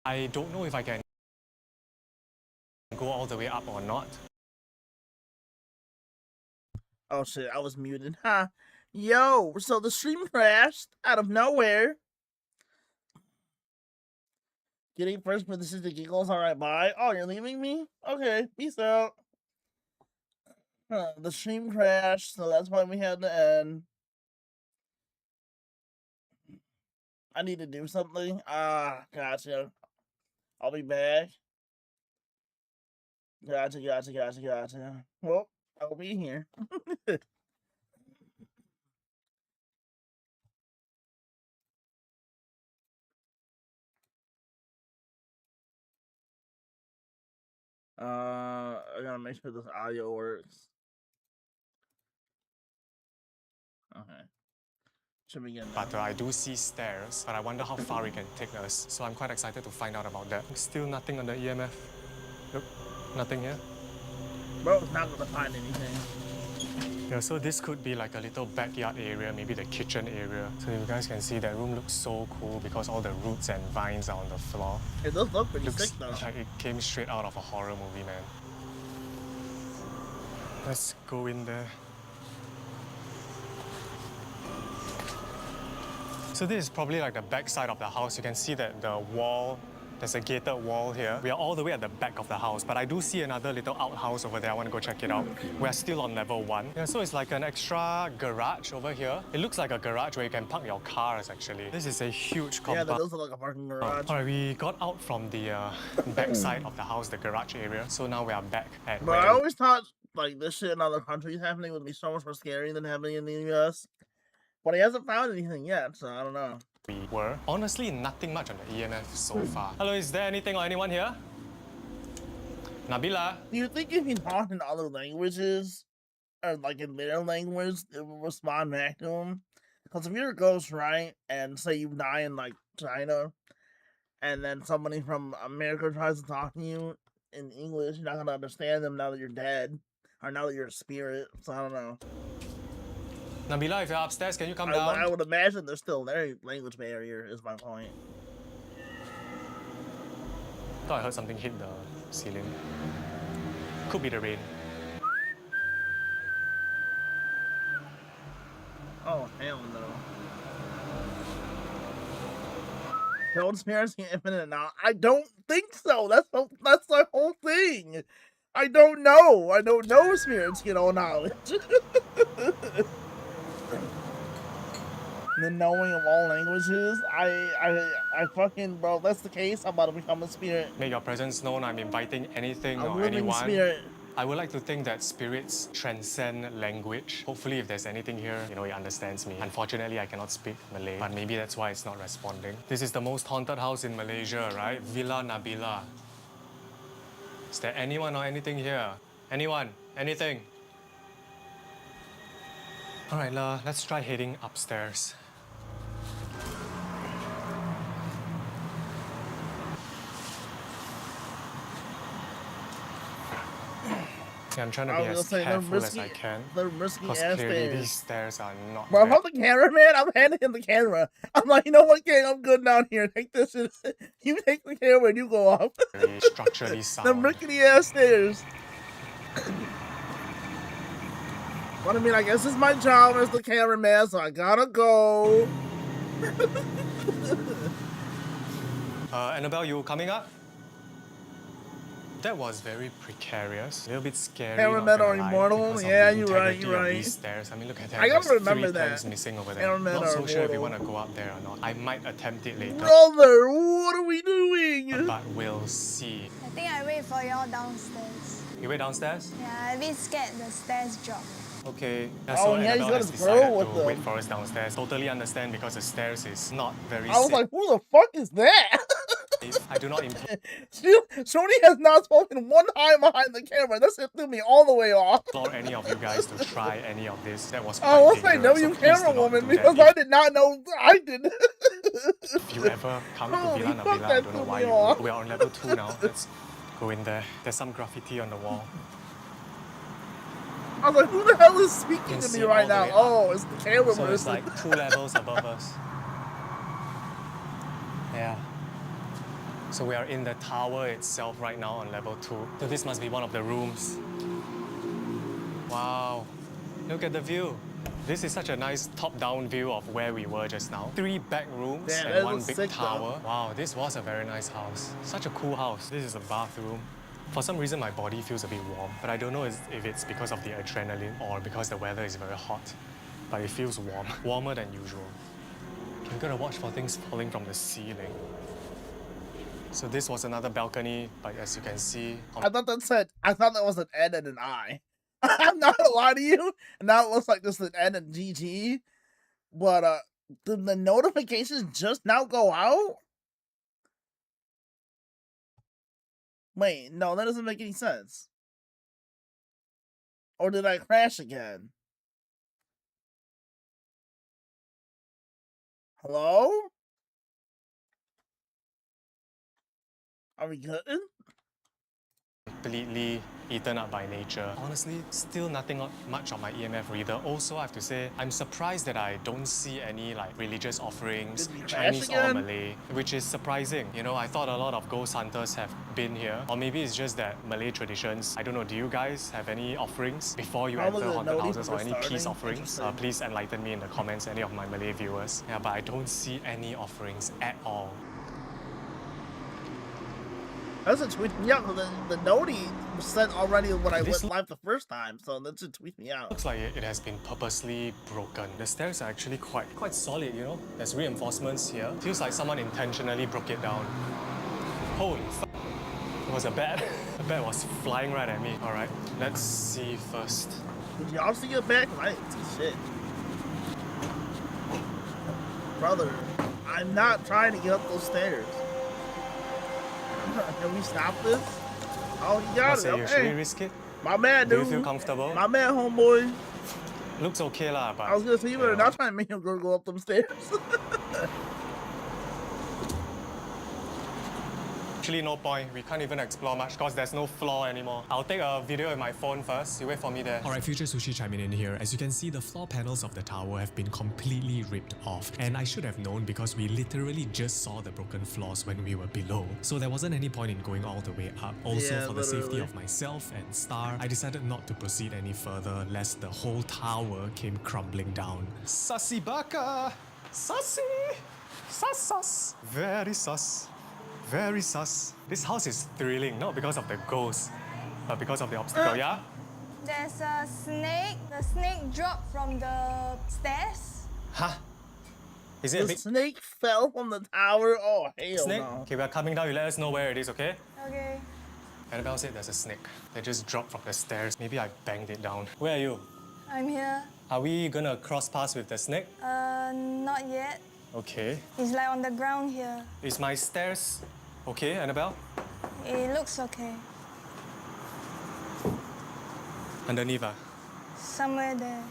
I don't know if I can go all the way up or not. Oh shit, I was muted. Huh. Yo, so the stream crashed out of nowhere. Getting first for this is the giggles. Alright, bye. Oh, you're leaving me? Okay, peace out. The stream crashed, so that's why we had to end. I need to do something. Gotcha. I'll be back. Gotcha. Well, I'll be here. I gotta make sure this audio works. Okay. Should begin now. But I do see stairs, but I wonder how far it can take us. So I'm quite excited to find out about that. Still nothing on the EMF. Look, nothing here. Bro, it's not gonna find anything. Yeah, so this could be like a little backyard area, maybe the kitchen area. So you guys can see that room looks so cool because all the roots and vines are on the floor. It does look pretty sick though. Like it came straight out of a horror movie, man. Let's go in there. So this is probably like the back side of the house. You can see that the wall, there's a gated wall here. We are all the way at the back of the house, but I do see another little outhouse over there. I want to go check it out. We're still on level 1. Yeah, so it's like an extra garage over here. It looks like a garage where you can park your cars, actually. This is a huge compound. Yeah, that does look like a parking garage. Alright, we got out from the back side of the house, the garage area. So now we are back at But I always thought like this shit in other countries happening would be so much more scary than happening in the US. But he hasn't found anything yet, so I don't know. We were. Honestly, nothing much on the EMF so far. Hello, is there anything or anyone here? Nabila? Do you think if you talk in other languages, or like in their language, it will respond back to them? Because if you're a ghost, right, and say you die in like China, and then somebody from America tries to talk to you in English, you're not gonna understand them now that you're dead, or now that you're a spirit. So I don't know. Nabila, if you're upstairs, can you come down? I would imagine there's still their language barrier, is my point. Thought I heard something hit the ceiling. Could be the rain. Oh, hell no. Don't spirits get infinite now. I don't think so. That's the whole thing. I don't know. I don't know if spirits get all knowledge. The knowing of all languages. I fucking, bro, if that's the case, I'm about to become a spirit. Make your presence known. I'm inviting anything I'm or anyone. Spirit. I would like to think that spirits transcend language. Hopefully, if there's anything here, you know, it understands me. Unfortunately, I cannot speak Malay, but maybe that's why it's not responding. This is the most haunted house in Malaysia, right? Villa Nabila. Is there anyone or anything here? Anyone? Anything? All right, let's try heading upstairs. Yeah, I'm trying to be as careful as I can. They're risky Because ass clearly stairs. these stairs are not Bro, if I'm the cameraman, I'm handing him the camera. I'm like, you know what, gang, I'm good down here. Take this shit. You take the camera and you go off. very structurally sound. Them rickety ass stairs. But I mean, I guess it's my job as the cameraman, so I gotta go. Annabelle, you coming up? That was very precarious. A little bit scary. Cameraman or immortal? Yeah, you're right. These stairs. I mean, look at that. I gotta remember 3 that. times missing over there. Not so sure if we want to go up there or not. I might attempt it later. Brother, what are we doing? But we'll see. I think I wait for y'all downstairs. You wait downstairs? Yeah, I'm a bit scared the stairs drop. Okay. Oh, yeah, Annabelle has he's got his girl decided with to him. wait for us downstairs. Totally understand because the stairs is not very I was safe. like, who the fuck is that? I do not implore Shoni has not spoken one time behind the camera. That shit threw me all the way off. any of you guys to try any of this. That was Oh, what's quite I know dangerous, you so please do camera not woman do that. because I did not know I did. If you ever come to Holy Villa fuck, Nabila, I that don't know threw why me you off. would. We are on level 2 now. Let's go in there. There's some graffiti on the wall. I was like, who the hell is speaking can to see me all right the now? way up. Oh, it's the camera So it's person. like 2 levels above us. Yeah. So we are in the tower itself right now on level 2. So this must be one of the rooms. Wow, look at the view. This is such a nice top-down view of where we were just now. 3 back rooms Damn, and that 1 looks big sick, tower. though. Wow, this was a very nice house. Such a cool house. This is a bathroom. For some reason, my body feels a bit warm, but I don't know if it's because of the adrenaline or because the weather is very hot. But it feels warm, warmer than usual. I'm gonna watch for things falling from the ceiling. So this was another balcony, but as you can see, I thought that was an N and an I. I'm not gonna lie to you. And now it looks like this is an N and GG. But did the notifications just now go out? Wait, no, that doesn't make any sense. Or did I crash again? Hello? Are we good? completely eaten up by nature. Honestly, still nothing much on my EMF reader. Also, I have to say, I'm surprised that I don't see any like religious offerings, Did we crash Chinese or again? Malay, which is surprising. You know, I thought a lot of ghost hunters have been here. Or maybe it's just that Malay traditions. I don't know, do you guys have any offerings before you Probably enter the haunted notice houses or any restarting. peace offerings? Interesting. Please enlighten me in the comments, any of my Malay viewers. Yeah, but I don't see any offerings at all. That's a tweet me out because the noti was sent already when I This went live the first time, so that should tweet me out. Looks like it has been purposely broken. The stairs are actually quite solid, you know? There's reinforcements here. Feels like someone intentionally broke it down. Holy f***. It was a bat. The bat was flying right at me. Alright, let's see first. Did y'all see it back? I didn't see shit. Brother, I'm not trying to get up those stairs. Can we stop this? Oh, you got it. Should we Okay. risk it? My man, Do dude. you feel comfortable? My man, homeboy. Looks okay lah, but... I was gonna say, you better you know. not try to make him go up them stairs. Actually, no point. We can't even explore much because there's no floor anymore. I'll take a video with my phone first. You wait for me there. Alright, Future Sushi chiming in here. As you can see, the floor panels of the tower have been completely ripped off. And I should have known because we literally just saw the broken floors when we were below. So there wasn't any point in going all the way up. Also, Yeah, for the safety literally. of myself and Star, I decided not to proceed any further lest the whole tower came crumbling down. Sussy baka! Sussy! Sus sus! Very sus. Very sus. This house is thrilling, not because of the ghost, but because of the obstacle, yeah? There's a snake. The snake dropped from the stairs. Huh? Is it a The big snake fell from the tower. Oh, hell snake? no. Okay, we are coming down. You let us know where it is, okay? Okay. Annabelle said there's a snake that just dropped from the stairs. Maybe I banged it down. Where are you? I'm here. Are we gonna cross paths with the snake? Not yet. Okay. It's like on the ground here. Is my stairs okay, Annabelle? It looks okay. Underneath, Somewhere there.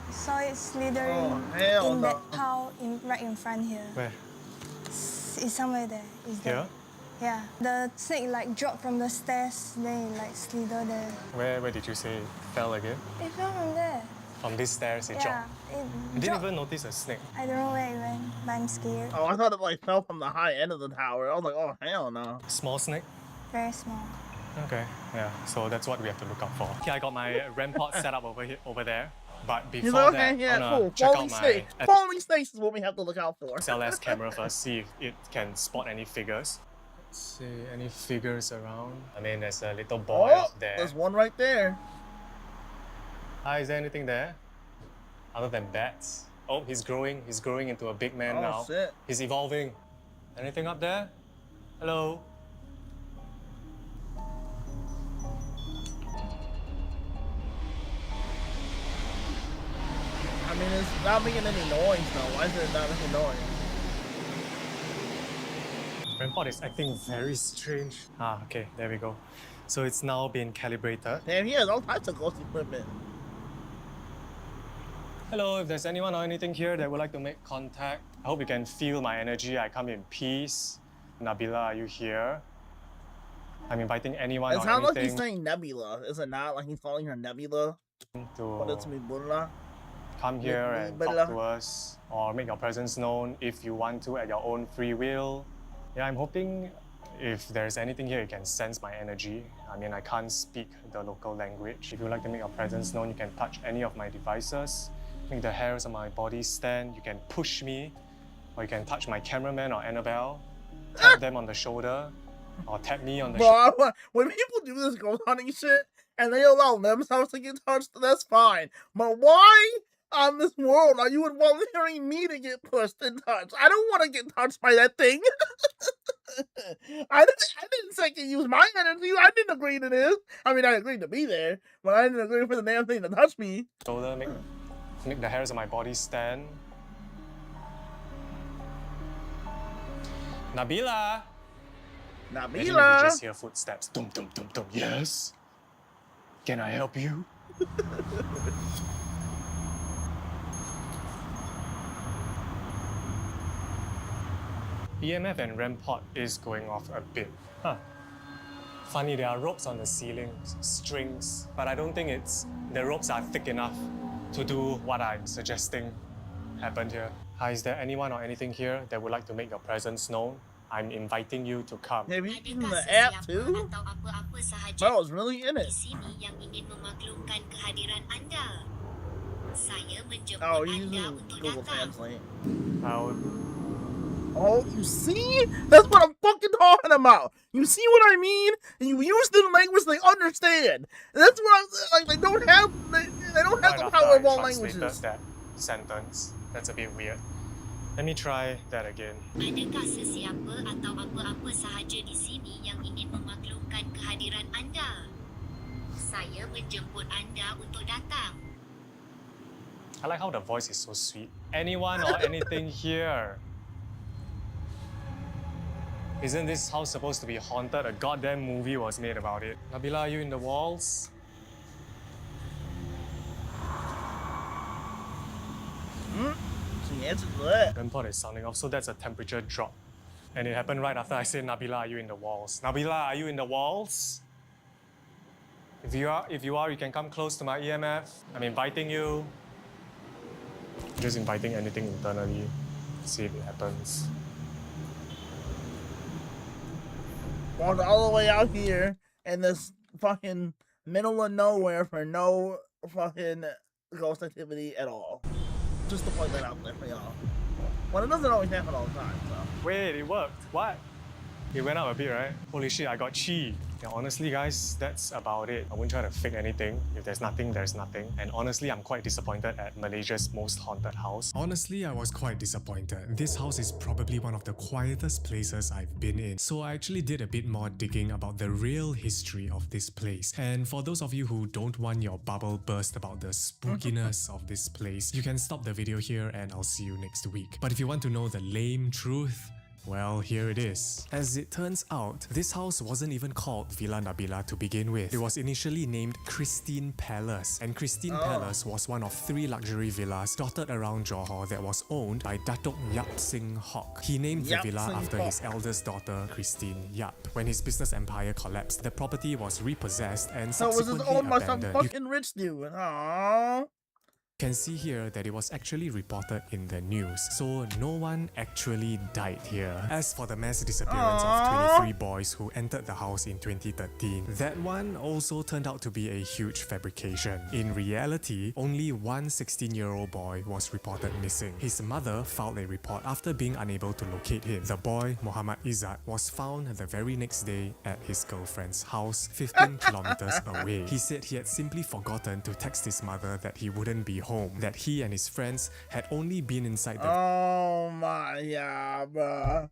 I saw it slithering Oh, hell in no. that pile right in front here. Where? It's somewhere there. It's there. Here? Yeah. The snake like dropped from the stairs, then it like slithered there. Where did you say it fell again? It fell from there. From these stairs, it Yeah. dropped. It I didn't dropped. even notice a snake. I don't know where it went, but I'm scared. Oh, I thought it like fell from the high end of the tower. I was like, oh, hell no. Small snake? Very small. Okay, yeah, so that's what we have to look out for. Okay, I got my rampart set up over there. But before He's like, okay, that, yeah, I wanna cool. check Falling out my snake. Falling snakes is what we have to look out for. SLS camera first, see if it can spot any figures. Let's see, any figures around? I mean, there's a little boy Oh, up there. there's one right there. Hi, is there anything there? Other than bats? Oh, he's growing into a big man Oh, now. shit. He's evolving. Anything up there? Hello? I mean, it's not making any noise though. Why is it not making noise? Rampart is acting very strange. Ah, okay, there we go. So it's now been calibrated. Damn, he has all types of ghost equipment. Hello, if there's anyone or anything here that would like to make contact, I hope you can feel my energy. I come in peace. Nabila, are you here? I'm inviting anyone It or sounds like he's anything saying Nebula. Is it not? Like he's calling her Nebula? But it's to me, Bulla. come here and talk Nabila. to us or make your presence known if you want to at your own free will. Yeah, I'm hoping if there's anything here, you can sense my energy. I mean, I can't speak the local language. If you would like to make your presence known, you can touch any of my devices, make the hairs on my body stand, you can push me, or you can touch my cameraman or Annabelle, tap them on the shoulder, or tap me on the shoulder. Bro, when people do this ghost hunting shit and they allow themselves to get touched, that's fine. But why on this world are you volunteering me to get pushed and touched? I don't want to get touched by that thing. I didn't say to use my energy. I didn't agree to this. I mean, I agreed to be there, but I didn't agree for the damn thing to touch me. Shoulder, make the hairs on my body stand. Nabila! Imagine if you Nabila! just hear footsteps. Dum, dum, dum, dum. Yes? Can I help you? EMF and REM pod is going off a bit. Huh. Funny, there are ropes on the ceiling, strings, but I don't think the ropes are thick enough to do what I'm suggesting happened here. Hi, is there anyone or anything here that would like to make your presence known? I'm inviting you to come. Have you seen the app too? I was really in it. Oh, he's using Google Translate. Oh, you see? That's what I'm fucking talking about. You see what I mean? And you use the language they understand. That's what I'm like. They don't have the power of all languages. That sentence. That's a bit weird. Let me try that again. Adakah sesiapa atau apa-apa sahaja di sini yang ingin memaklumkan kehadiran anda? Saya menjemput anda untuk datang. I like how the voice is so sweet. Anyone or anything here? Isn't this house supposed to be haunted? A goddamn movie was made about it. Nabila, are you in the walls? She answered that. REM pod is sounding off, so that's a temperature drop. And it happened right after I said, Nabila, are you in the walls? Nabila, are you in the walls? If you are, you can come close to my EMF. I'm inviting you. Just inviting anything internally. See if it happens. Walked all the way out here in this fucking middle of nowhere for no fucking ghost activity at all. Just to point that out there for y'all. Well, it doesn't always happen all the time, so. Wait, it worked. What? It went up a bit, right? Holy shit, I got chi. Yeah, honestly, guys, that's about it. I wouldn't try to fake anything. If there's nothing, there's nothing. And honestly, I'm quite disappointed at Malaysia's most haunted house. Honestly, I was quite disappointed. This house is probably one of the quietest places I've been in. So I actually did a bit more digging about the real history of this place. And for those of you who don't want your bubble burst about the spookiness of this place, you can stop the video here and I'll see you next week. But if you want to know the lame truth, well, here it is. As it turns out, this house wasn't even called Villa Nabila to begin with. It was initially named Christine Palace, and Christine Palace was one of 3 luxury villas dotted around Johor that was owned by Datuk Yap Sing Hock. He named the Yap villa Sing after Hock. his eldest daughter, Christine Yap. When his business empire collapsed, the property was repossessed and So was this subsequently owned by some abandoned. You fucking rich dude? Aww. can see here that it was actually reported in the news, so no one actually died here. As for the mass disappearance of 23 boys who entered the house in 2013, that one also turned out to be a huge fabrication. In reality, only one 16-year-old boy was reported missing. His mother filed a report after being unable to locate him. The boy, Muhammad Izzat, was found the very next day at his girlfriend's house, 15 kilometers away. He said he had simply forgotten to text his mother that he wouldn't be home, that he and his friends had only been inside the Oh my god, bruh.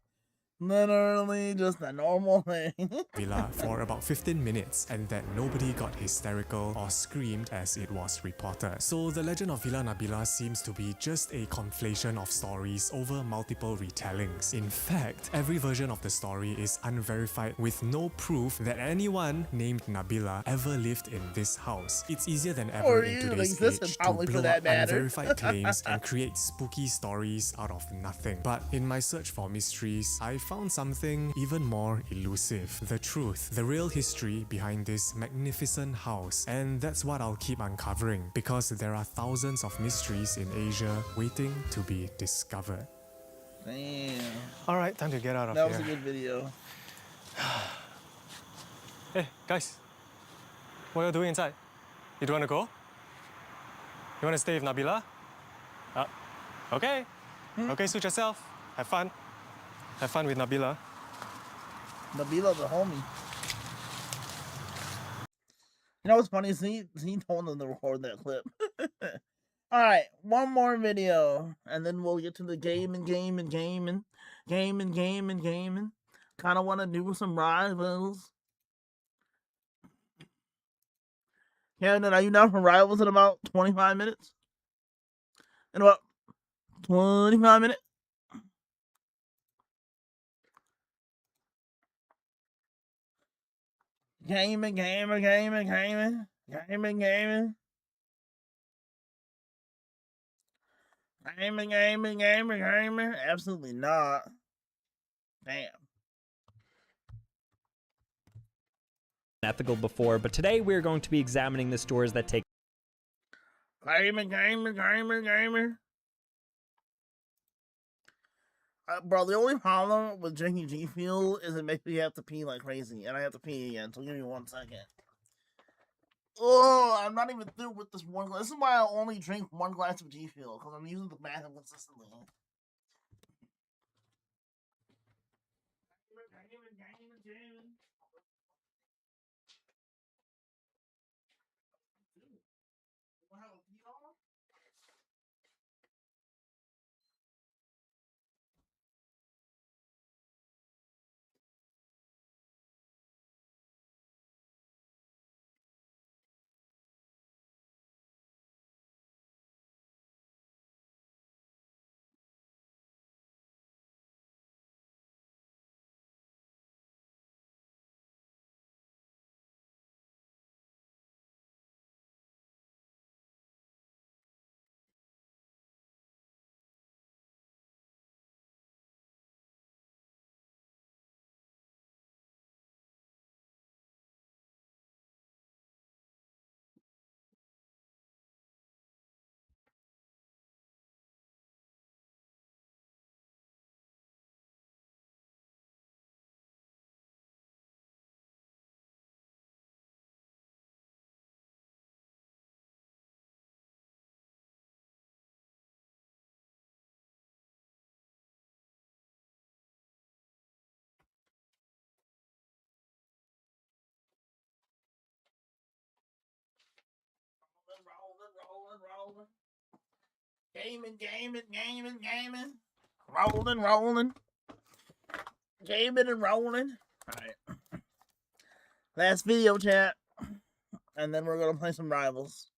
Literally just a normal thing. villa for about 15 minutes and that nobody got hysterical or screamed as it was reported. So the legend of Villa Nabila seems to be just a conflation of stories over multiple retellings. In fact, every version of the story is unverified with no proof that anyone named Nabila ever lived in this house. It's easier than ever Or in even today's existed, age to probably, for blow that up matter. unverified claims and create spooky stories out of nothing. But in my search for mysteries, I found something even more elusive. The truth, the real history behind this magnificent house. And that's what I'll keep uncovering, because there are thousands of mysteries in Asia waiting to be discovered. Damn. All right, time to get out of That here. was a good video. Hey, guys. What are you doing inside? You don't want to go? You want to stay with Nabila? Okay. Okay, suit yourself. Have fun. Have fun with Nabila. Nabila the homie. You know what's funny is he told them to record that clip. Alright, one more video. And then we'll get to the gaming. Kinda wanna do some rivals. Canada, are you down for rivals in about 25 minutes? In about 25 minutes? Gaming. Absolutely not. Damn. Ethical before, but today we're going to be examining the stores that take Gamer. Bro, the only problem with drinking G Fuel is it makes me have to pee like crazy, and I have to pee again, so give me 1 second. Oh, I'm not even through with this one glass. This is why I only drink 1 glass of G Fuel, because I'm using the bathroom consistently. Rolling. Gaming. Rolling. Gaming and rolling. Alright. Last video, chat. And then we're gonna play some rivals.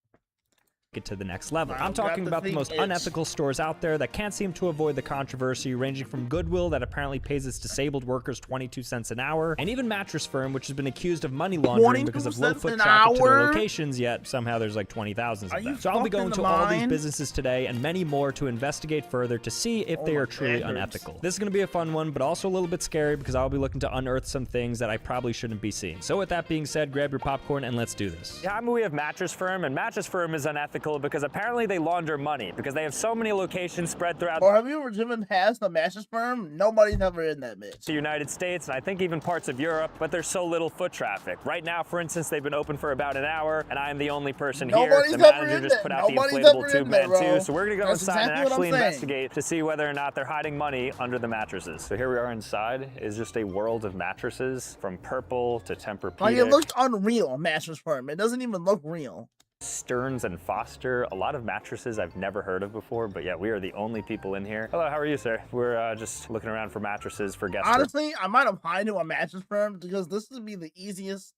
it to the next level. I'm I've talking got about the the most itch. unethical stores out there that can't seem to avoid the controversy, ranging from Goodwill that apparently pays its disabled workers 22 cents an hour, and even Mattress Firm, which has been accused of money laundering because of low 22 foot cents an traffic to their hour? locations, yet somehow there's like 20,000 Are of you them. So I'll be going fucking to all these mind? businesses today and many more to investigate further to see if Oh they my are truly standards. unethical. This is going to be a fun one, but also a little bit scary because I'll be looking to unearth some things that I probably shouldn't be seeing. So with that being said, grab your popcorn and let's do this. Yeah, we have Mattress Firm, and Mattress Firm is unethical because apparently they launder money because they have so many locations spread throughout Or have you ever driven past the Mattress Firm? Nobody's ever in that bitch. the United States and I think even parts of Europe, but there's so little foot traffic. Right now, for instance, they've been open for about an hour, and I am the only person Nobody's here. The ever manager in just that. put out the Nobody's inflatable ever tube in there, man bro. too, so we're gonna go That's inside and exactly what I'm actually saying. investigate to see whether or not they're hiding money under the mattresses. So here we are inside, is just a world of mattresses from Purple to Tempur-Pedic. Like, it looked unreal, Mattress Firm. It doesn't even look real. Stearns and Foster, a lot of mattresses I've never heard of before, but yeah, we are the only people in here. Hello, how are you, sir? We're just looking around for mattresses for guests. Honestly, I might apply to a Mattress Firm because this would be the easiest,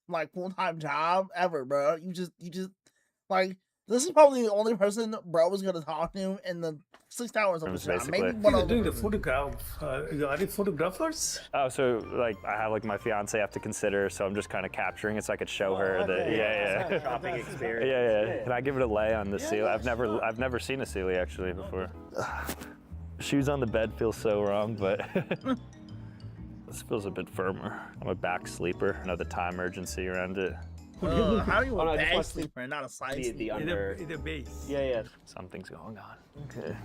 like, full-time job ever, bro. You just, like, this is probably the only person bro was gonna talk to in the 6 hours of the job. Basically. Maybe one You're other doing the person. photograph. Are you photographers? Oh, so like I have like my fiance I have to consider, so I'm just kind of capturing it so I could show her that yeah. Shopping experience. Yeah. Can I give it a lay on the Sealy? I've never seen a Sealy actually before. Shoes on the bed feels so wrong, but this feels a bit firmer. I'm a back sleeper. I know the time urgency around it. How are you Oh, no, a I just bag want sleeper and not a side the sleeper? under. The base. Yeah. Something's going on. Okay.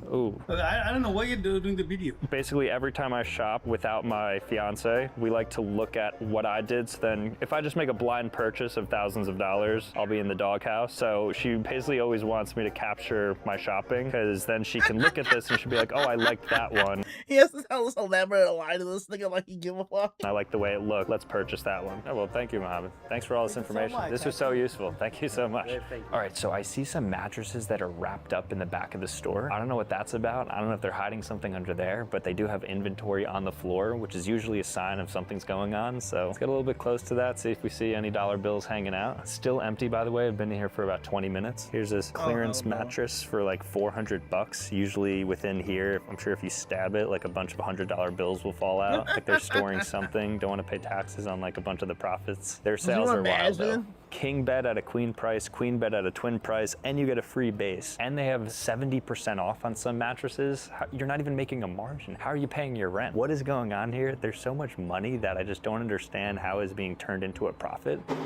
Ooh. I don't know why you're doing the video. Basically, every time I shop without my fiance, we like to look at what I did. So then, if I just make a blind purchase of thousands of dollars, I'll be in the doghouse. So she basically always wants me to capture my shopping, because then she can look at this and she'll be like, oh, I liked that one. He has to tell us elaborate lie to this nigga like he give a fuck. I like the way it looked. Let's purchase that one. Oh, well, thank you, Mohammed. Thanks for all this information. This was so useful. Thank you so much. All right, so I see some mattresses that are wrapped up in the back of the store. I don't know what that's about. I don't know if they're hiding something under there, but they do have inventory on the floor, which is usually a sign of something's going on. So let's get a little bit close to that, see if we see any dollar bills hanging out. It's still empty, by the way. I've been here for about 20 minutes. Here's this clearance mattress for like $400. Usually within here, I'm sure if you stab it, like a bunch of $100 bills will fall out. Like they're storing something, don't want to pay taxes on like a bunch of the profits. Their sales are wild though. King bed at a queen price, queen bed at a twin price, and you get a free base. And they have 70% off on some mattresses. You're not even making a margin. How are you paying your rent? What is going on here? There's so much money that I just don't understand how it's being turned into a profit. He's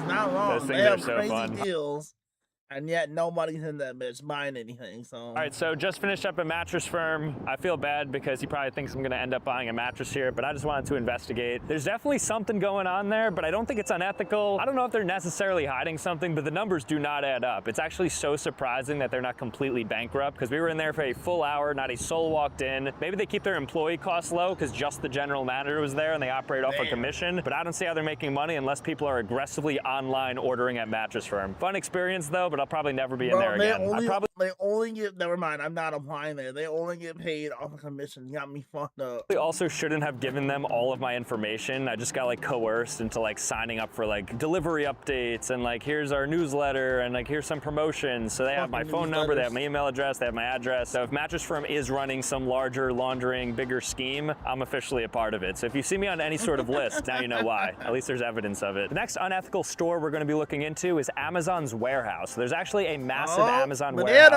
not wrong. Those They things have are so crazy fun. deals, and yet nobody's in that bitch buying anything. So. All right, so just finished up at Mattress Firm. I feel bad because he probably thinks I'm gonna end up buying a mattress here, but I just wanted to investigate. There's definitely something going on there, but I don't think it's unethical. I don't know if they're necessarily hiding something, but the numbers do not add up. It's actually so surprising that they're not completely bankrupt, because we were in there for a full hour, not a soul walked in. Maybe they keep their employee costs low because just the general manager was there and they operate off a commission, but I don't see how they're making money unless people are aggressively online ordering at Mattress Firm. Fun experience though, but I'll probably never be in there again. They only get, never mind, I'm not applying there. They only get paid off a commission. You got me fucked up. I also shouldn't have given them all of my information. I just got like coerced into like signing up for like delivery updates and like here's our newsletter and like here's some promotions. So they have my phone number, they have my email address, they have my address. So if Mattress Firm is running some larger laundering, bigger scheme, I'm officially a part of it. So if you see me on any sort of list, now you know why. At least there's evidence of it. The next unethical store we're going to be looking into is Amazon's warehouse. So there's actually a massive Amazon warehouse.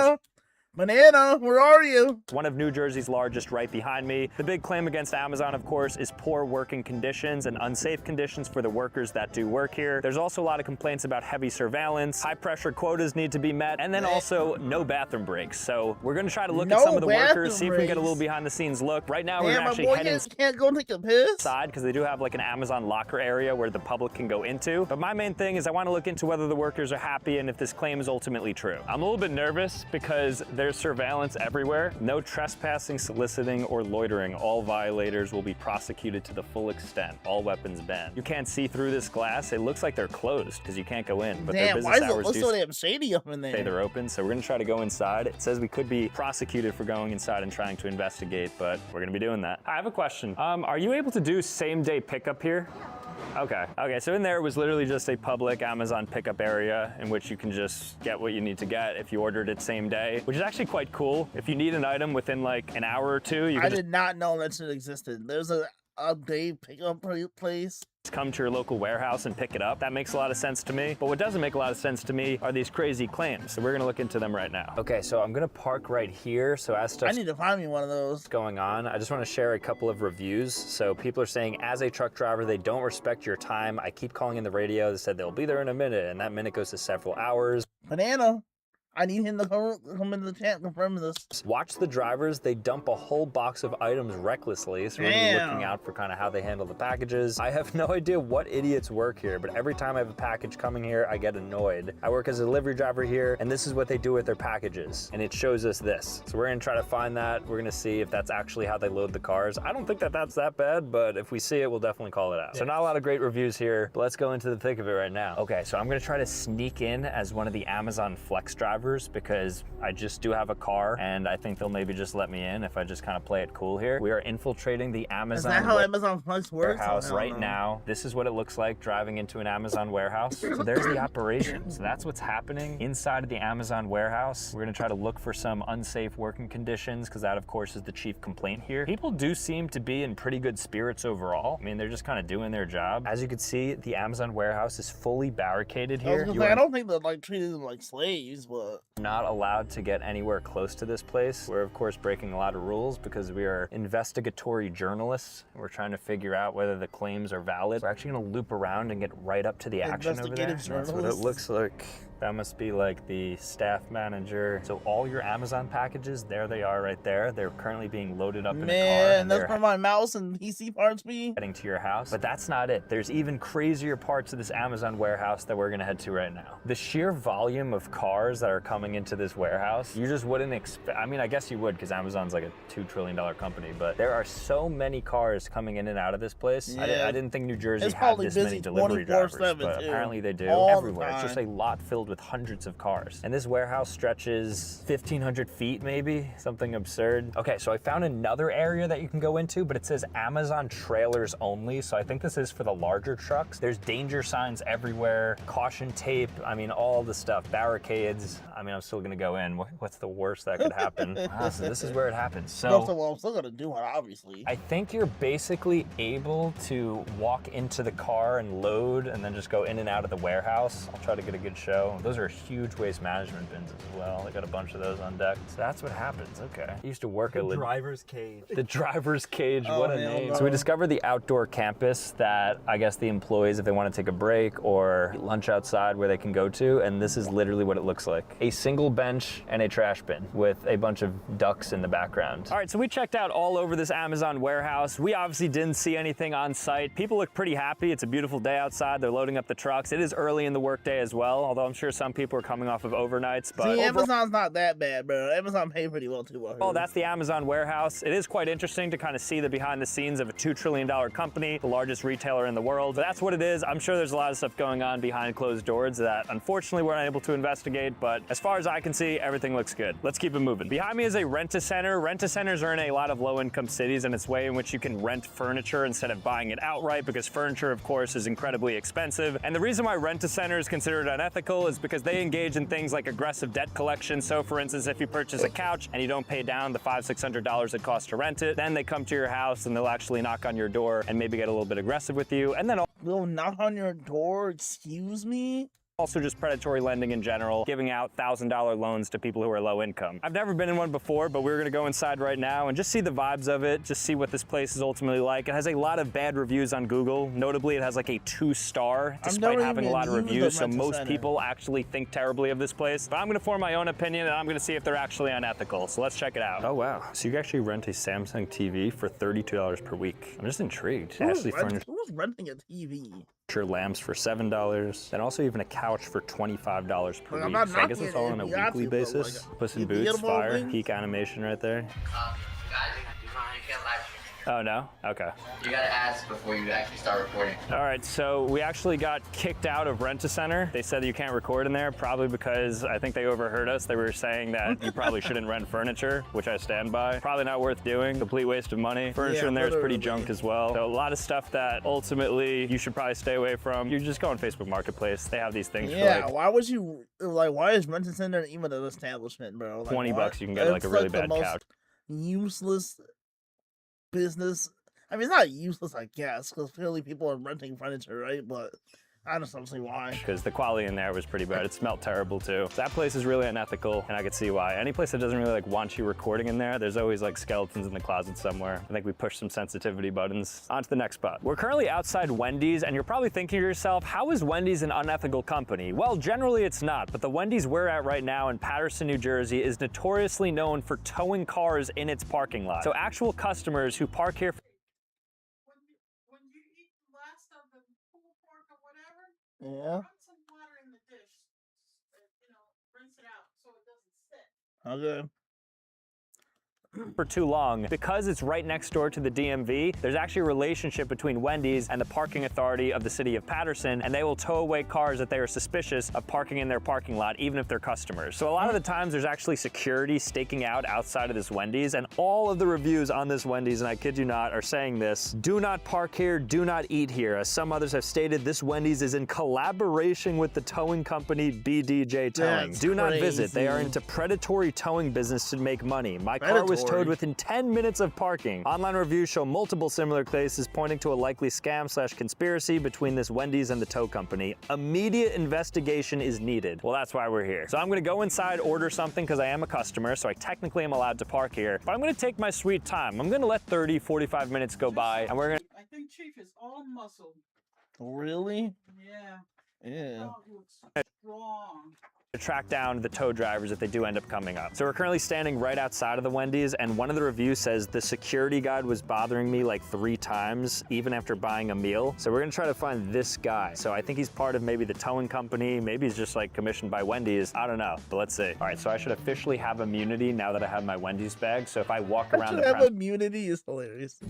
Banana, where are you? One of New Jersey's largest right behind me. The big claim against Amazon, of course, is poor working conditions and unsafe conditions for the workers that do work here. There's also a lot of complaints about heavy surveillance, high pressure quotas need to be met, and then also no bathroom breaks. So we're gonna try to look at some of the workers, see if we can get a little behind the scenes look. Right now, we're actually heading can't go take a piss inside because they do have like an Amazon locker area where the public can go into. But my main thing is I want to look into whether the workers are happy and if this claim is ultimately true. I'm a little bit nervous because there's surveillance everywhere. No trespassing, soliciting, or loitering. All violators will be prosecuted to the full extent. All weapons banned. You can't see through this glass. It looks like they're closed because you can't go in. But their business hours look so damn shady up in there? Say they're open, so we're gonna try to go inside. It says we could be prosecuted for going inside and trying to investigate, but we're gonna be doing that. I have a question. Are you able to do same-day pickup here? Okay, so in there it was literally just a public Amazon pickup area in which you can just get what you need to get if you ordered it same day, which is actually quite cool. If you need an item within like an hour or two, you can did not know that shit existed. There's a day pickup place. Come to your local warehouse and pick it up. That makes a lot of sense to me. But what doesn't make a lot of sense to me are these crazy claims. So we're gonna look into them right now. Okay, so I'm gonna park right here. So as to I need to find me one of those. Going on, I just want to share a couple of reviews. So people are saying, as a truck driver, they don't respect your time. I keep calling in the radio. They said they'll be there in a minute, and that minute goes to several hours. Banana. I need him to come into the chat, confirm this. Watch the drivers. They dump a whole box of items recklessly, so we're gonna be looking out for kind of how they handle the packages. I have no idea what idiots work here, but every time I have a package coming here, I get annoyed. I work as a delivery driver here, and this is what they do with their packages, and it shows us this. So we're gonna try to find that. We're gonna see if that's actually how they load the cars. I don't think that that's that bad, but if we see it, we'll definitely call it out. So not a lot of great reviews here, but let's go into the thick of it right now. Okay, so I'm gonna try to sneak in as one of the Amazon Flex drivers because I just do have a car and I think they'll maybe just let me in if I just kind of play it cool here. We are infiltrating the Amazon Is that how Amazon Flex works? warehouse right now. This is what it looks like driving into an Amazon warehouse. So there's the operation. So that's what's happening inside of the Amazon warehouse. We're gonna try to look for some unsafe working conditions because that of course is the chief complaint here. People do seem to be in pretty good spirits overall. I mean, they're just kind of doing their job. As you can see, the Amazon warehouse is fully barricaded here. I don't think they're like treating them like slaves, but but Not allowed to get anywhere close to this place. We're of course breaking a lot of rules because we are investigatory journalists. We're trying to figure out whether the claims are valid. We're actually gonna loop around and get right up to the action over there. Investigative That's what it journalists? looks like. That must be like the staff manager. So all your Amazon packages, there they are right there. They're currently being loaded up in a car. man, And that's they're where my mouse and PC parts be. heading to your house. But that's not it. There's even crazier parts of this Amazon warehouse that we're gonna head to right now. The sheer volume of cars that are coming into this warehouse, you just wouldn't expect. I mean, I guess you would because Amazon's like a $2 trillion company, but there are so many cars coming in and out of this place. Yeah. I didn't think New Jersey It's had probably this many busy delivery drivers, 24/7 but too. apparently they do All the everywhere. It's just a time. lot filled with hundreds of cars. And this warehouse stretches 1,500 feet maybe, something absurd. Okay, so I found another area that you can go into, but it says Amazon trailers only. So I think this is for the larger trucks. There's danger signs everywhere, caution tape, I mean, all the stuff, barricades. I mean, I'm still gonna go in. What's the worst that could happen? Wow, so this is where it happens. First So of all, I'm still gonna do it, obviously. I think you're basically able to walk into the car and load and then just go in and out of the warehouse. I'll try to get a good show. Those are huge waste management bins as well. I got a bunch of those on deck. So that's what happens, okay. I used to work at Driver's cage. the driver's cage, Oh, what a hell name. no. So we discovered the outdoor campus that I guess the employees, if they want to take a break or eat lunch outside where they can go to, and this is literally what it looks like. A single bench and a trash bin with a bunch of ducks in the background. All right, so we checked out all over this Amazon warehouse. We obviously didn't see anything on site. People look pretty happy. It's a beautiful day outside. They're loading up the trucks. It is early in the workday as well, although I'm sure some people are coming off of overnights, but See, Amazon's not that bad, bro. Amazon pay pretty well too. oh, that's the Amazon warehouse. It is quite interesting to kind of see the behind the scenes of a $2 trillion company, the largest retailer in the world. But that's what it is. I'm sure there's a lot of stuff going on behind closed doors that unfortunately we're unable to investigate, but as far as I can see, everything looks good. Let's keep it moving. Behind me is a rent-a-center. Rent-a-centers are in a lot of low-income cities, and it's a way in which you can rent furniture instead of buying it outright, because furniture, of course, is incredibly expensive. And the reason why rent-a-center is considered unethical is because they engage in things like aggressive debt collection. So for instance, if you purchase a couch and you don't pay down the $500-600 it costs to rent it, then they come to your house and they'll actually knock on your door and maybe get a little bit aggressive with you. And then They'll knock on your door, excuse me? also just predatory lending in general, giving out $1,000 loans to people who are low income. I've never been in one before, but we're gonna go inside right now and just see the vibes of it, just see what this place is ultimately like. It has a lot of bad reviews on Google. Notably, it has like a 2-star, despite never having a even lot of used reviews, the so most Rent-A-Center. people actually think terribly of this place. But I'm gonna form my own opinion and I'm gonna see if they're actually unethical. So let's check it out. Oh wow, so you can actually rent a Samsung TV for $32 per week. I'm just intrigued. Who's renting a TV? Lamps for $7, and also even a couch for $25 per Like, I'm week. not So I guess knocking it's all it on a if you have weekly to, but, basis. like, Puss in you Boots, get 'em all fire, things? peak animation right there. Oh no? Okay. You gotta ask before you actually start recording. All right, so we actually got kicked out of Rent-A-Center. They said that you can't record in there, probably because I think they overheard us. They were saying that you probably shouldn't rent furniture, which I stand by. Probably not worth doing, complete waste of money. Furniture Yeah, in there is pretty literally. junk as well. So a lot of stuff that ultimately you should probably stay away from. You just go on Facebook Marketplace. They have these things Yeah, for like why would you, like, why is Rent-A-Center even an establishment, bro? Like, $20 what? you can get like a really the bad most couch. Useless business. I mean, it's not useless, I guess, because clearly people are renting furniture, right? But I just don't see why. Because the quality in there was pretty bad. It smelled terrible too. That place is really unethical, and I could see why. Any place that doesn't really like want you recording in there, there's always like skeletons in the closet somewhere. I think we pushed some sensitivity buttons. On to the next spot. We're currently outside Wendy's, and you're probably thinking to yourself, how is Wendy's an unethical company? Well, generally it's not, but the Wendy's we're at right now in Paterson, New Jersey is notoriously known for towing cars in its parking lot. So actual customers who park here When you eat the last of the pulled pork or whatever, Yeah. run some water in the dish. Rinse it out so it doesn't sit. Okay. for too long. Because it's right next door to the DMV, there's actually a relationship between Wendy's and the parking authority of the city of Paterson, and they will tow away cars that they are suspicious of parking in their parking lot, even if they're customers. So a lot of the times there's actually security staking out outside of this Wendy's, and all of the reviews on this Wendy's, and I kid you not, are saying this: do not park here, do not eat here. As some others have stated, this Wendy's is in collaboration with the towing company BDJ Towing. That's Do not visit. They are crazy. into predatory towing business to make money. My car was was towed within 10 minutes of parking. Online reviews show multiple similar cases pointing to a likely scam/conspiracy between this Wendy's and the tow company. Immediate investigation is needed. Well, that's why we're here. So I'm gonna go inside, order something because I am a customer, so I technically am allowed to park here, but I'm gonna take my sweet time. I'm gonna let 30, 45 minutes go by, and we're gonna... I think Chief is all muscle. Really? Yeah. Yeah. Dog looks strong. to track down the tow drivers if they do end up coming up. So we're currently standing right outside of the Wendy's, and one of the reviews says the security guard was bothering me like 3 times, even after buying a meal. So we're gonna try to find this guy. So I think he's part of maybe the towing company, maybe he's just like commissioned by Wendy's, I don't know, but let's see. All right, so I should officially have immunity now that I have my Wendy's bag. So if I walk around the premises, immunity is hilarious.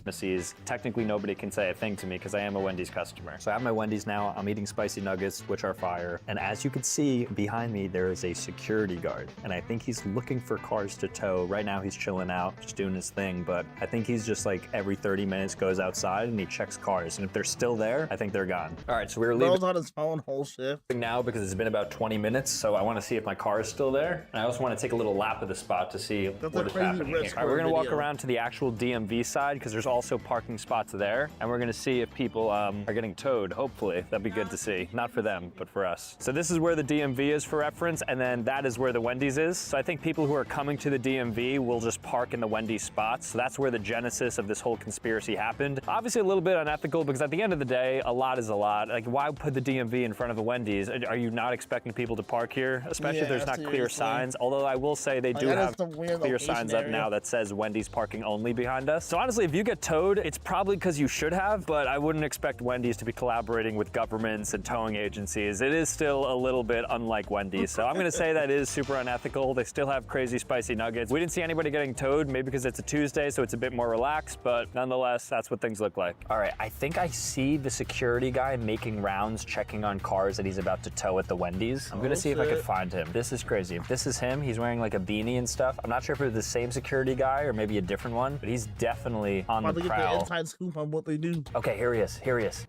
technically nobody can say a thing to me because I am a Wendy's customer. So I have my Wendy's now, I'm eating spicy nuggets, which are fire. And as you can see behind me, there is a security guard. And I think he's looking for cars to tow. Right now he's chilling out, just doing his thing. But I think he's just like every 30 minutes goes outside and he checks cars. And if they're still there, I think they're gone. All right, so we're leaving. Bro's on his phone whole shift. Now because it's been about 20 minutes, so I want to see if my car is still there. And I also want to take a little lap of the spot to see what is happening here. All right, we're gonna walk around to the actual DMV side because there's also parking spots there. And we're gonna see if people are getting towed, hopefully. That'd be good to see. Not for them, but for us. So this is where the DMV is for reference, and then that is where the Wendy's is. So I think people who are coming to the DMV will just park in the Wendy's spots. So that's where the genesis of this whole conspiracy happened. Obviously a little bit unethical because at the end of the day, a lot is a lot. Like, why put the DMV in front of a Wendy's? Are you not expecting people to park here? Especially if there's not clear signs. Although I will say they do have clear signs up now that says Wendy's parking only behind us. So honestly, if you get towed, it's probably because you should have, but I wouldn't expect Wendy's to be collaborating with governments and towing agencies. It is still a little bit unlike Wendy's. So I'm gonna say that is super unethical. They still have crazy spicy nuggets. We didn't see anybody getting towed, maybe because it's a Tuesday, so it's a bit more relaxed, but nonetheless, that's what things look like. All right, I think I see the security guy making rounds, checking on cars that he's about to tow at the Wendy's. I'm gonna see if I can find him. This is crazy. If this is him, he's wearing like a beanie and stuff. I'm not sure if it's the same security guy or maybe a different one, but he's definitely on the prowl. Get the inside scoop on what they do. Okay, here he is, here he is.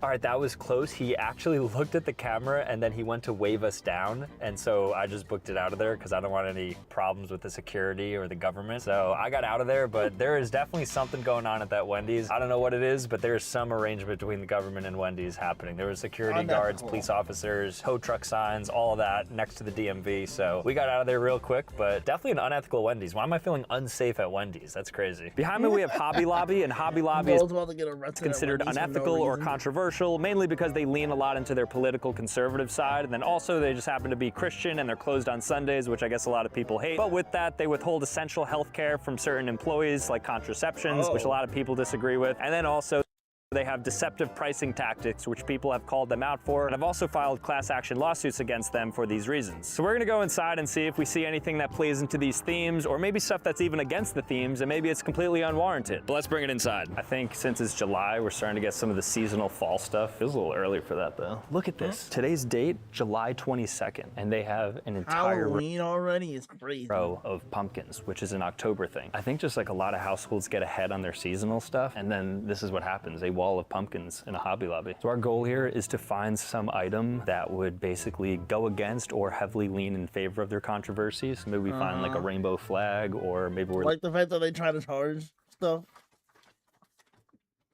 All right, that was close. He actually looked at the camera and then he went to wave us down. And so I just booked it out of there because I don't want any problems with the security or the government. So I got out of there, but there is definitely something going on at that Wendy's. I don't know what it is, but there's some arrangement between the government and Wendy's happening. There was security guards, police officers, tow truck signs, all of that next to the DMV. So we got out of there real quick, but definitely an unethical Wendy's. Why am I feeling unsafe at Wendy's? That's crazy. Behind me, we have Hobby Lobby, and Hobby Lobby is considered unethical or controversial, mainly because they lean a lot into their political conservative side, and then also they just happen to be Christian and they're closed on Sundays, which I guess a lot of people hate. But with that, they withhold essential health care from certain employees, like contraceptions, which a lot of people disagree with. And then also they have deceptive pricing tactics, which people have called them out for, and I've also filed class action lawsuits against them for these reasons. So we're gonna go inside and see if we see anything that plays into these themes, or maybe stuff that's even against the themes, and maybe it's completely unwarranted. But let's bring it inside. I think since it's July, we're starting to get some of the seasonal fall stuff. Feels a little early for that though. Look at this. Today's date, July 22nd, and they have an entire Halloween already is crazy. row of pumpkins, which is an October thing. I think just like a lot of households get ahead on their seasonal stuff, and then this is what happens. They wall of pumpkins in a Hobby Lobby. So our goal here is to find some item that would basically go against or heavily lean in favor of their controversies. Maybe we find like a rainbow flag, or maybe we're like the fact that they try to charge stuff.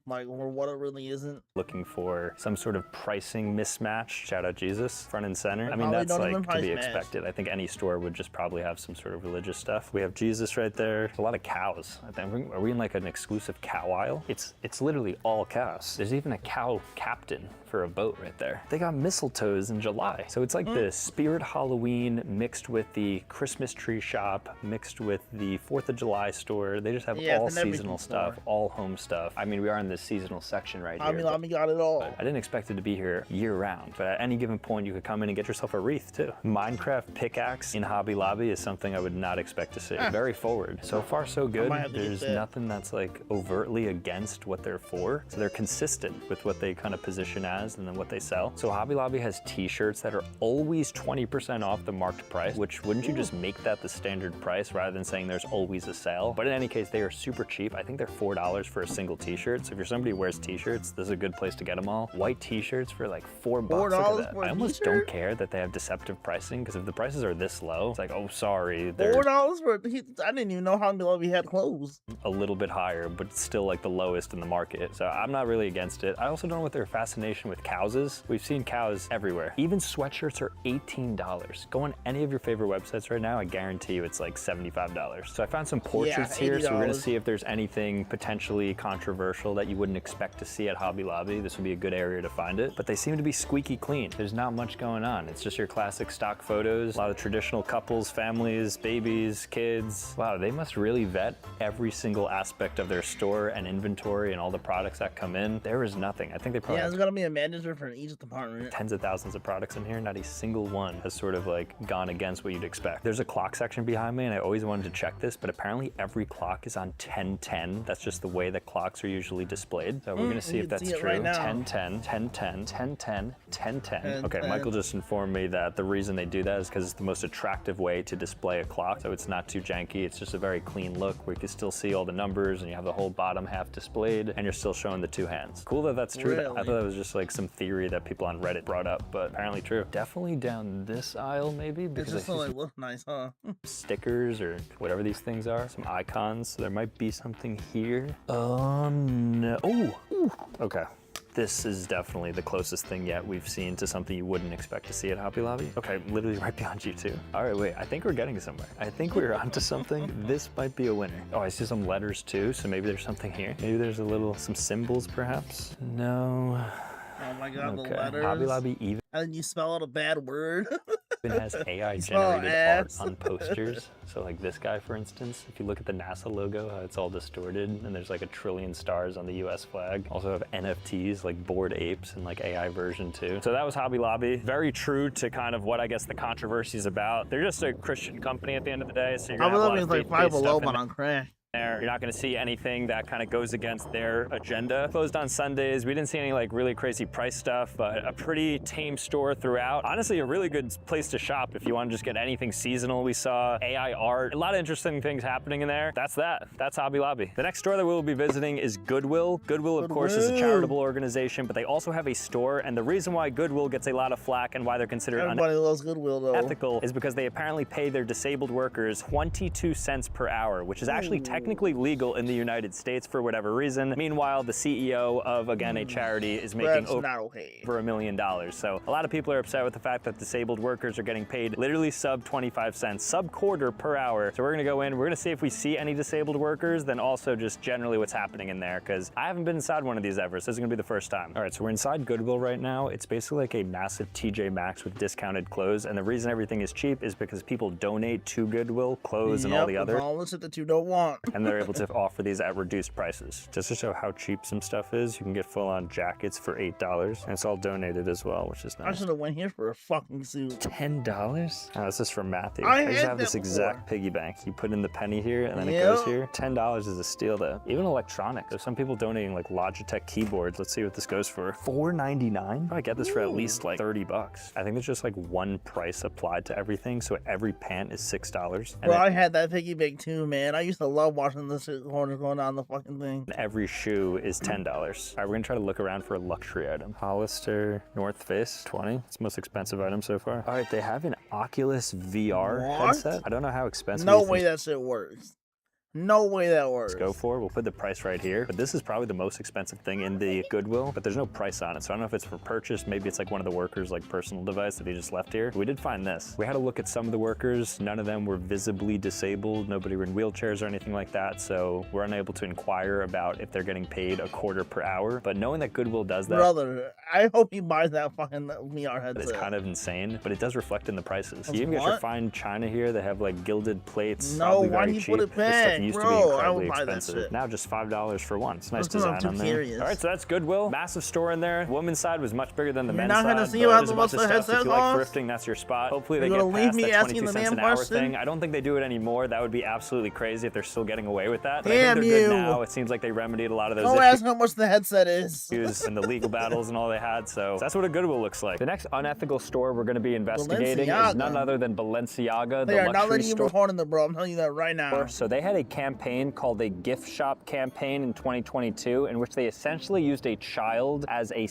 Like, or what it really isn't. Looking for some sort of pricing mismatch. Shout out Jesus, front and center. I mean, that's like to be expected. I think any store would just probably have some sort of religious stuff. We have Jesus right there. A lot of cows. I think, are we in like an exclusive cow aisle? It's literally all cows. There's even a cow captain for a boat right there. They got mistletoes in July. So it's like the Spirit Halloween mixed with the Christmas tree shop, mixed with the 4th of July store. They just have all seasonal stuff, all home stuff. I mean, we are in this seasonal section right here. I mean, got it all. I didn't expect it to be here year round, but at any given point you could come in and get yourself a wreath too. Minecraft pickaxe in Hobby Lobby is something I would not expect to see. Very forward. So far so good. There's nothing that's like overtly against what they're for. So they're consistent with what they kind of position as and then what they sell. So Hobby Lobby has t-shirts that are always 20% off the marked price, which wouldn't you just make that the standard price rather than saying there's always a sale? But in any case, they are super cheap. I think they're $4 for a single t-shirt. So if you're somebody who wears t-shirts, this is a good place to get them all. White t-shirts for like $4. Look $4 at that. for a I almost t-shirt? don't care that they have deceptive pricing, because if the prices are this low, it's like, oh, sorry, $4 for I didn't even know how we had clothes. a little bit higher, but it's still like the lowest in the market. So I'm not really against it. I also don't know what their fascination with cows is. We've seen cows everywhere. Even sweatshirts are $18. Go on any of your favorite websites right now, I guarantee you it's like $75. So I found some portraits here, so we're gonna see if there's anything potentially controversial that you wouldn't expect to see at Hobby Lobby. This would be a good area to find it, but they seem to be squeaky clean. There's not much going on. It's just your classic stock photos, a lot of traditional couples, families, babies, kids. Wow, they must really vet every single aspect of their store and inventory and all the products that come in. There is nothing. I think they probably there's gonna be a manager for each department. tens of thousands of products in here. Not a single one has sort of like gone against what you'd expect. There's a clock section behind me, and I always wanted to check this, but apparently every clock is on 1010. That's just the way that clocks are usually displayed. So we're gonna see if that's true. 1010, 1010, 1010, 1010. Okay, Michael just informed me that the reason they do that is because it's the most attractive way to display a clock. So it's not too janky. It's just a very clean look where you can still see all the numbers and you have the whole bottom half displayed and you're still showing the two hands. Cool that that's true. Really? I thought that was just like some theory that people on Reddit brought up, but apparently true. Definitely down this aisle maybe, because It's just like look nice, huh? stickers or whatever these things are, some icons. So there might be something here. No. Oh, okay. This is definitely the closest thing yet we've seen to something you wouldn't expect to see at Hobby Lobby. Okay, literally right behind you too. All right, wait, I think we're getting somewhere. I think we're onto something. This might be a winner. Oh, I see some letters too, so maybe there's something here. Maybe there's some symbols perhaps. No. Oh my god, Okay. the letters. Hobby Lobby even And then you spell out a bad word. has AI generated art on posters. So like this guy, for instance, if you look at the NASA logo, how it's all distorted and there's like 1 trillion stars on the US flag. Also have NFTs like Bored Apes and like AI version too. So that was Hobby Lobby. Very true to kind of what I guess the controversy is about. They're just a Christian company at the end of the day. So you're gonna Hobby have a Lobby lot is of like faith-based Five Below, stuff in but there. on crack. You're not going to see anything that kind of goes against their agenda. Closed on Sundays. We didn't see any like really crazy price stuff, but a pretty tame store throughout. Honestly, a really good place to shop if you want to just get anything seasonal. We saw AI art, a lot of interesting things happening in there. That's Hobby Lobby. The next store that we'll be visiting is Goodwill. Goodwill, of course, is a charitable organization, but they also have a store. And the reason why Goodwill gets a lot of flack and why they're considered Everybody loves Goodwill though. unethical is because they apparently pay their disabled workers 22 cents per hour, which is actually technically legal in the United States for whatever reason. Meanwhile, the CEO of, again, a charity is making over $1 million. So a lot of people are upset with the fact that disabled workers are getting paid literally sub 25 cents, sub quarter per hour. So we're gonna go in, we're gonna see if we see any disabled workers, then also just generally what's happening in there, because I haven't been inside one of these ever, so this is gonna be the first time. All right, so we're inside Goodwill right now. It's basically like a massive TJ Maxx with discounted clothes, and the reason everything is cheap is because people donate to Goodwill clothes and all the other. All the shit that you don't want. And they're able to offer these at reduced prices. Just to show how cheap some stuff is, you can get full-on jackets for $8, and it's all donated as well, which is nice. I should have went here for a fucking suit. $10? Oh, this is from Matthew. I used had to have that this exact piggy bank. You put in the penny here, and then it Yep. goes here. $10 is a steal, though. Even electronics. There's some people donating like Logitech keyboards. Let's see what this goes for. $4.99? I get this for at least like $30. I think there's just like one price applied to everything, so every pant is $6. And Bro, I had that piggy bank too, man. I used to love watching this corner going on the fucking thing. every shoe is $10. All right, we're gonna try to look around for a luxury item. Hollister North Face, 20. It's the most expensive item so far. All right, they have an Oculus VR headset. I don't know how expensive. No way that shit works. No way that works. Let's go for. We'll put the price right here. But this is probably the most expensive thing in the Goodwill, but there's no price on it. So I don't know if it's for purchase. Maybe it's like one of the workers' like personal device that he just left here. We did find this. We had to look at some of the workers. None of them were visibly disabled. Nobody were in wheelchairs or anything like that. So we're unable to inquire about if they're getting paid a quarter per hour. But knowing that Goodwill does that, brother, I hope he buys that fucking VR headset. it's kind of insane, but it does reflect in the prices. You even get your fine china here. They have like gilded plates. No, why very do you cheap. put it This back, stuff used to bro? be I incredibly would buy that expensive. shit. Now just $5 for one. It's nice That's what I'm design on too there. curious. All right, so that's Goodwill. Massive store in there. Women's side was much bigger than the You're men's not side. gonna see but how there's a bunch much of the stuff. If headset you like costs? thrifting, that's your spot. Hopefully they You're get gonna leave past me that asking 22 the cents damn an hour question? thing. I don't think they do it anymore. That would be absolutely crazy if they're still getting away with that. But Damn I think they're you. good now. It seems like they remedied a lot of those Don't ask how much the headset is. issues and the legal battles and all they had. So that's what a Goodwill looks like. The next unethical store we're going to be investigating is Balenciaga. none other than Balenciaga, They the are not luxury letting you store. record in the bro. I'm telling you that right now. So they had a campaign called a gift shop campaign in 2022, in which they essentially used a child as a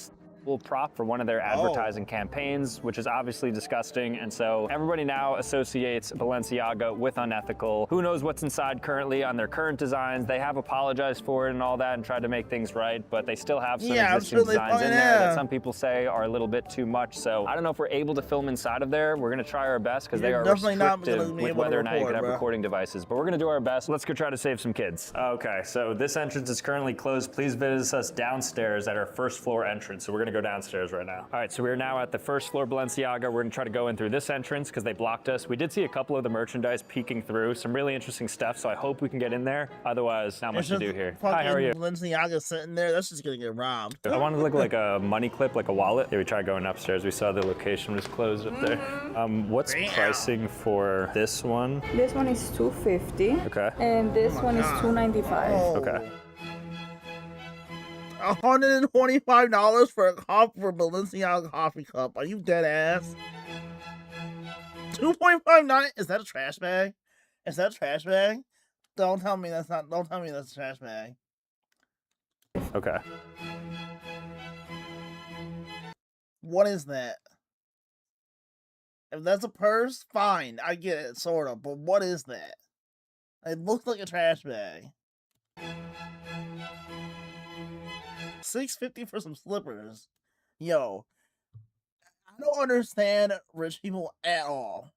prop for one of their advertising campaigns, which is obviously disgusting. And so everybody now associates Balenciaga with unethical. Who knows what's inside currently on their current designs? They have apologized for it and all that and tried to make things right, but they still have some existing designs in there that some people say are a little bit too much. So I don't know if we're able to film inside of there. We're gonna try our best because they are restrictive with whether or not you can have recording devices, but we're gonna do our best. Let's go try to save some kids. Okay, so this entrance is currently closed. Please visit us downstairs at our first floor entrance. So we're gonna go downstairs right now. All right, so we're now at the first floor Balenciaga. We're gonna try to go in through this entrance because they blocked us. We did see a couple of the merchandise peeking through, some really interesting stuff, so I hope we can get in there. Otherwise, not much to do here. Hi, how are you? Balenciaga sitting there, that's just gonna get robbed. I wanted to look like a money clip, like a wallet. Yeah, we tried going upstairs. We saw the location was closed up there. What's pricing for this one? This one is $250. Okay. And this one is $295. Okay. $125 for a cup for Balenciaga coffee cup. Are you dead ass? $2.59? Is that a trash bag? Is that a trash bag? Don't tell me that's not. Don't tell me that's a trash bag. Okay. What is that? If that's a purse, fine. I get it, sort of. But what is that? It looks like a trash bag. $650 for some slippers. Yo, I don't understand rich people at all.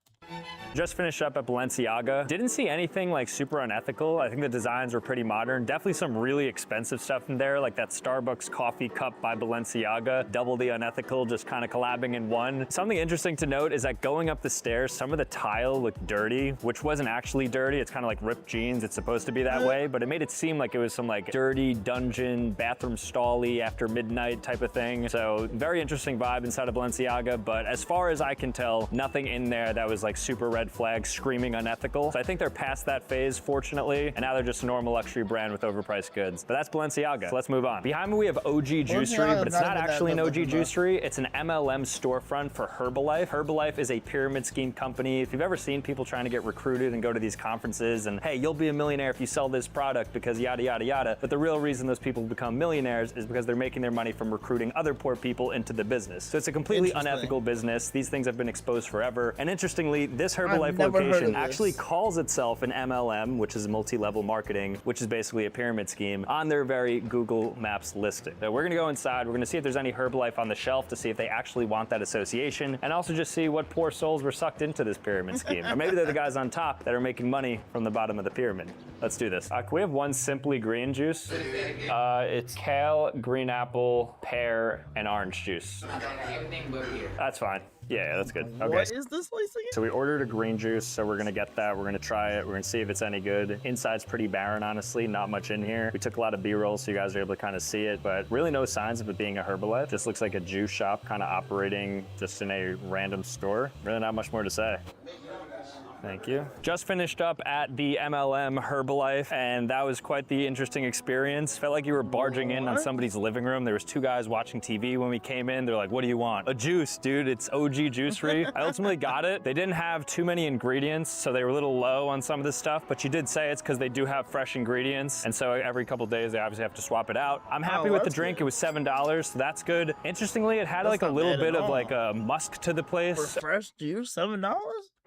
Just finished up at Balenciaga. Didn't see anything like super unethical. I think the designs were pretty modern. Definitely some really expensive stuff in there, like that Starbucks coffee cup by Balenciaga. Double the unethical, just kind of collabing in one. Something interesting to note is that going up the stairs, some of the tile looked dirty, which wasn't actually dirty. It's kind of like ripped jeans. It's supposed to be that way, but it made it seem like it was some like dirty dungeon, bathroom stall-y after midnight type of thing. So very interesting vibe inside of Balenciaga, but as far as I can tell, nothing in there that was like super red flag screaming unethical. So I think they're past that phase, fortunately, and now they're just a normal luxury brand with overpriced goods. But that's Balenciaga. So let's move on. Behind me we have OG Juicery, but it's not actually an OG Juicery. It's an MLM storefront for Herbalife. Herbalife is a pyramid scheme company. If you've ever seen people trying to get recruited and go to these conferences and, hey, you'll be a millionaire if you sell this product because yada, yada, yada. But the real reason those people become millionaires is because they're making their money from recruiting other poor people into the business. So it's a completely unethical business. These things have been exposed forever. And interestingly, this Herbalife location actually calls itself an MLM, which is multi-level marketing, which is basically a pyramid scheme, on their very Google Maps listing. So we're gonna go inside, we're gonna see if there's any Herbalife on the shelf to see if they actually want that association, and also just see what poor souls were sucked into this pyramid scheme. Or maybe they're the guys on top that are making money from the bottom of the pyramid. Let's do this. Can we have one Simply Green juice? It's kale, green apple, pear, and orange juice. That's fine. Yeah, that's good. Okay. What is this place again? So we ordered a green juice, so we're gonna get that. We're gonna try it. We're gonna see if it's any good. Inside's pretty barren, honestly. Not much in here. We took a lot of B-rolls so you guys are able to kind of see it, but really no signs of it being a Herbalife. Just looks like a juice shop kind of operating just in a random store. Really not much more to say. Thank you. Just finished up at the MLM Herbalife, and that was quite the interesting experience. Felt like you were barging in on somebody's living room. There was two guys watching TV when we came in. They're like, what do you want? A juice, dude. It's OG Juicery. I ultimately got it. They didn't have too many ingredients, so they were a little low on some of this stuff, but you did say it's because they do have fresh ingredients, and so every couple days they obviously have to swap it out. I'm happy with the drink. Good. It was $7, so that's good. Interestingly, it had like a little bit of like a musk to the place. For fresh juice, $7?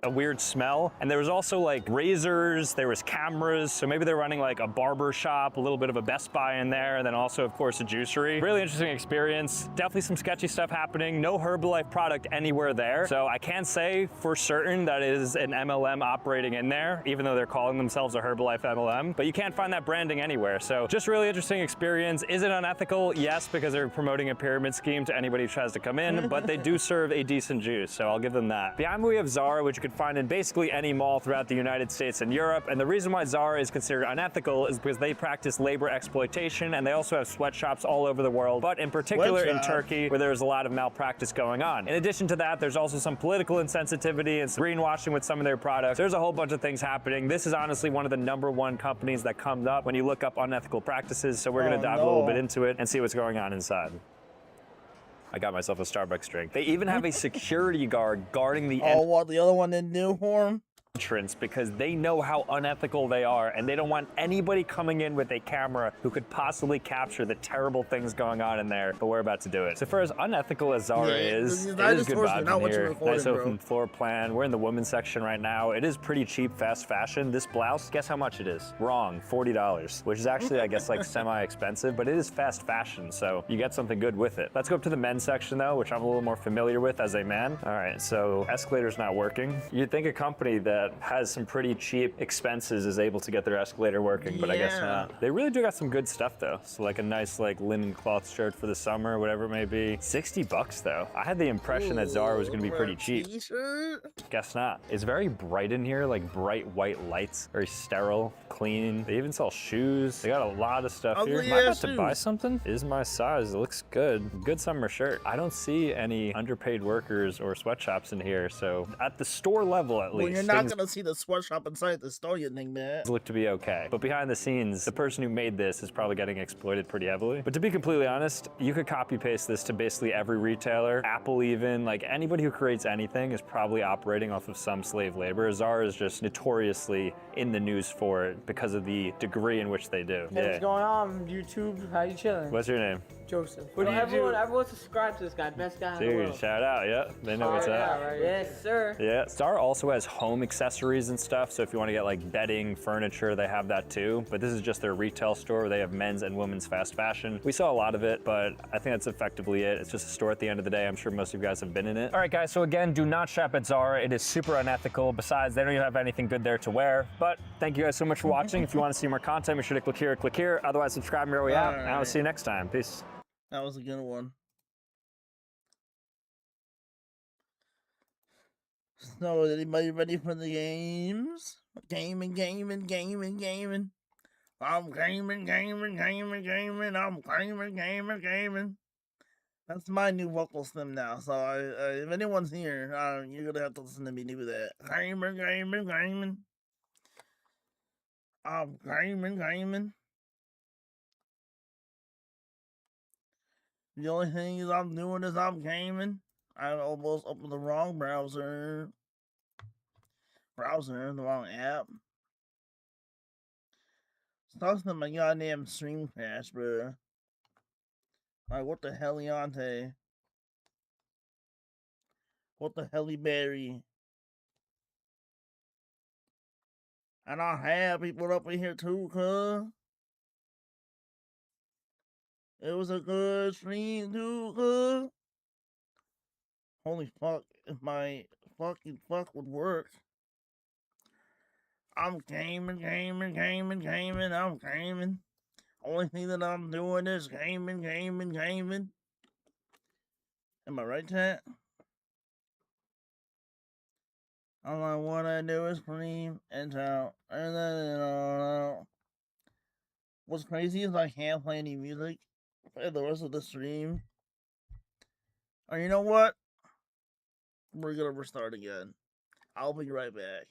A weird smell, and there was also like razors, there was cameras, so maybe they're running like a barber shop, a little bit of a Best Buy in there, and then also of course a juicery. Really interesting experience. Definitely some sketchy stuff happening. No Herbalife product anywhere there, so I can't say for certain that it is an MLM operating in there, even though they're calling themselves a Herbalife MLM, but you can't find that branding anywhere. So just really interesting experience. Is it unethical? Yes, because they're promoting a pyramid scheme to anybody who tries to come in, but they do serve a decent juice, so I'll give them that. Behind me we have Zara, which you could find in basically any mall throughout the United States and Europe. And the reason why Zara is considered unethical is because they practice labor exploitation, and they also have sweatshops all over the world, but in particular in Turkey, where there's a lot of malpractice going on. In addition to that, there's also some political insensitivity and some greenwashing with some of their products. There's a whole bunch of things happening. This is honestly one of the #1 companies that comes up when you look up unethical practices, so we're gonna dive a little bit into it and see what's going on inside. I got myself a Starbucks drink. They even have a security guard guarding the what, the other one didn't do for him? entrance because they know how unethical they are and they don't want anybody coming in with a camera who could possibly capture the terrible things going on in there, but we're about to do it. So for as unethical as Zara is, it is good vibes in here. Nice open floor plan. We're in the women's section right now. It is pretty cheap, fast fashion. This blouse, guess how much it is? Wrong, $40, which is actually, I guess, like semi-expensive, but it is fast fashion, so you get something good with it. Let's go up to the men's section though, which I'm a little more familiar with as a man. All right, so escalator's not working. You'd think a company that has some pretty cheap expenses is able to get their escalator working, but I guess not. They really do got some good stuff though. So like a nice like linen cloth shirt for the summer, whatever it may be. $60 though. I had the impression that Zara was gonna be pretty cheap. Guess not. It's very bright in here, like bright white lights, very sterile, clean. They even sell shoes. They got a lot of stuff here. Am I about to buy something? It is my size, it looks good. Good summer shirt. I don't see any underpaid workers or sweatshops in here, so at the store level at least. Well, you're not gonna see the sweatshop inside the store, you think, man. Look to be okay. But behind the scenes, the person who made this is probably getting exploited pretty heavily. But to be completely honest, you could copy paste this to basically every retailer, Apple even, like anybody who creates anything is probably operating off of some slave labor. Zara is just notoriously in the news for it because of the degree in which they do. Hey, what's going on, YouTube? How you chilling? What's your name? Joseph. What do you do? Everyone subscribe to this guy, best guy in the world. Shout out, yeah. They know what's up. Right? Yes, sir. Yeah, Zara also has home accessories and stuff, so if you want to get like bedding, furniture, they have that too. But this is just their retail store where they have men's and women's fast fashion. We saw a lot of it, but I think that's effectively it. It's just a store at the end of the day. I'm sure most of you guys have been in it. All right, guys, so again, do not shop at Zara. It is super unethical. Besides, they don't even have anything good there to wear. But thank you guys so much for watching. If you want to see more content, be sure to click here, click here. Otherwise, subscribe where we out, and I'll see you next time. Peace. That was a good one. So, is anybody ready for the games? Gaming. I'm gaming. I'm gaming. That's my new vocal stem now. So, if anyone's here, you're gonna have to listen to me do that. Gaming. I'm gaming. The only thing is I'm doing is I'm gaming. I almost opened the wrong browser. The wrong app. It's to my goddamn stream crash, bro. Like, what the heliante? What the heliberry? And I have people up in here too, cuz. It was a good stream too, cuz. Holy fuck, if my fucking fuck would work. I'm gaming. I'm gaming. Only thing that I'm doing is gaming. Am I right, chat? All I wanna do is scream and shout. And then, what's crazy is I can't play any music for the rest of the stream. Or you know what? We're gonna restart again. I'll be right back.